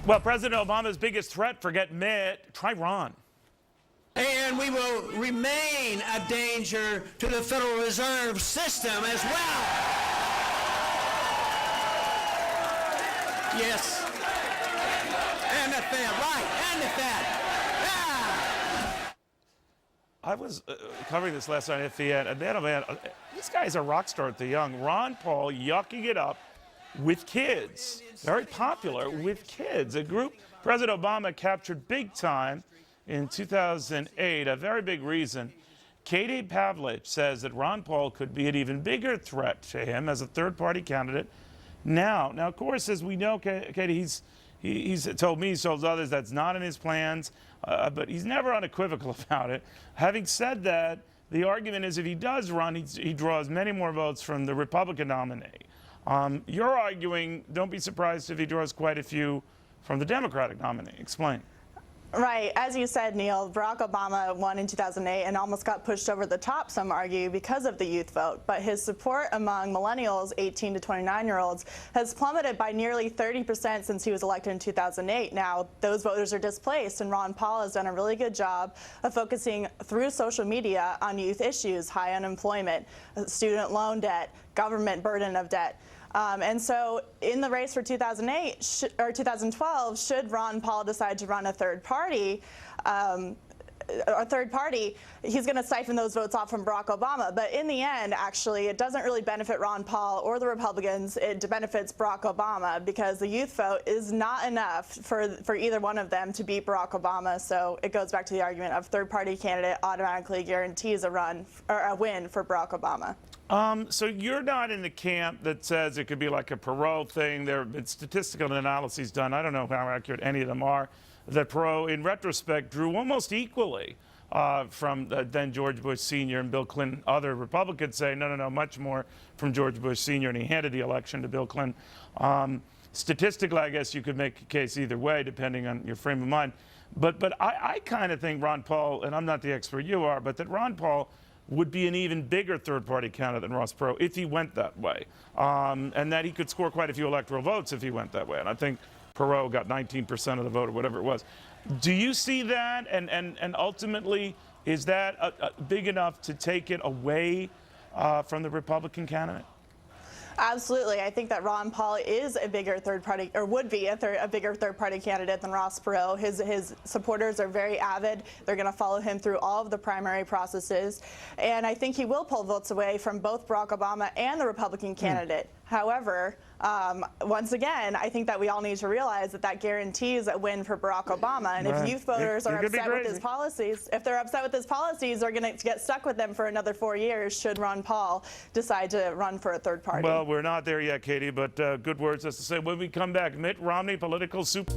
Well, President Obama's biggest threat, forget Mitt, try Ron. And we will remain a danger to the Federal Reserve System as well. Yes. And the Fed, right, and the Fed. Yeah. I was covering this last night at Fiat, and man, this guy's a rock star at the young. Ron Paul yucking it up with kids. Very popular with kids. A group President Obama captured big time in 2008. A very big reason. Katie Pavlich says that Ron Paul could be an even bigger threat to him as a third-party candidate now. Now, of course, as we know, Katie, he's told me, he's told others that's not in his plans, but he's never unequivocal about it. Having said that, the argument is if he does run, he draws many more votes from the Republican nominee. You're arguing, don't be surprised if he draws quite a few from the Democratic nominee. Explain. Right. As you said, Neil, Barack Obama won in 2008 and almost got pushed over the top, some argue, because of the youth vote. But his support among millennials, 18 to 29-year-olds, has plummeted by nearly 30% since he was elected in 2008. Now, those voters are displaced, and Ron Paul has done a really good job of focusing through social media on youth issues, high unemployment, student loan debt, government burden of debt. And so in the race for 2012, should Ron Paul decide to run a third party, he's going to siphon those votes off from Barack Obama. But in the end, actually, it doesn't really benefit Ron Paul or the Republicans. It benefits Barack Obama because the youth vote is not enough for either one of them to beat Barack Obama. So it goes back to the argument of third-party candidate automatically guarantees a run or a win for Barack Obama. So you're not in the camp that says it could be like a Perot thing. There have been statistical analyses done. I don't know how accurate any of them are. That Perot, in retrospect, drew almost equally from then George Bush Sr. and Bill Clinton. Other Republicans say, no, much more from George Bush Sr., and he handed the election to Bill Clinton. Statistically, I guess you could make a case either way, depending on your frame of mind. But I kind of think Ron Paul, and I'm not the expert you are, but that Ron Paul would be an even bigger third-party candidate than Ross Perot if he went that way, and that he could score quite a few electoral votes if he went that way. And I think Perot got 19% of the vote or whatever it was. Do you see that? And ultimately, is that big enough to take it away from the Republican candidate? Absolutely. I think that Ron Paul is a bigger third-party, or would be a bigger third-party candidate than Ross Perot. His supporters are very avid. They're going to follow him through all of the primary processes. And I think he will pull votes away from both Barack Obama and the Republican candidate. However, once again, I think that we all need to realize that that guarantees a win for Barack Obama. And if youth voters are upset with his policies, if they're upset with his policies, they're going to get stuck with them for another 4 years should Ron Paul decide to run for a third party. Well, we're not there yet, Katie, but good words as to say when we come back. Mitt Romney, political soup.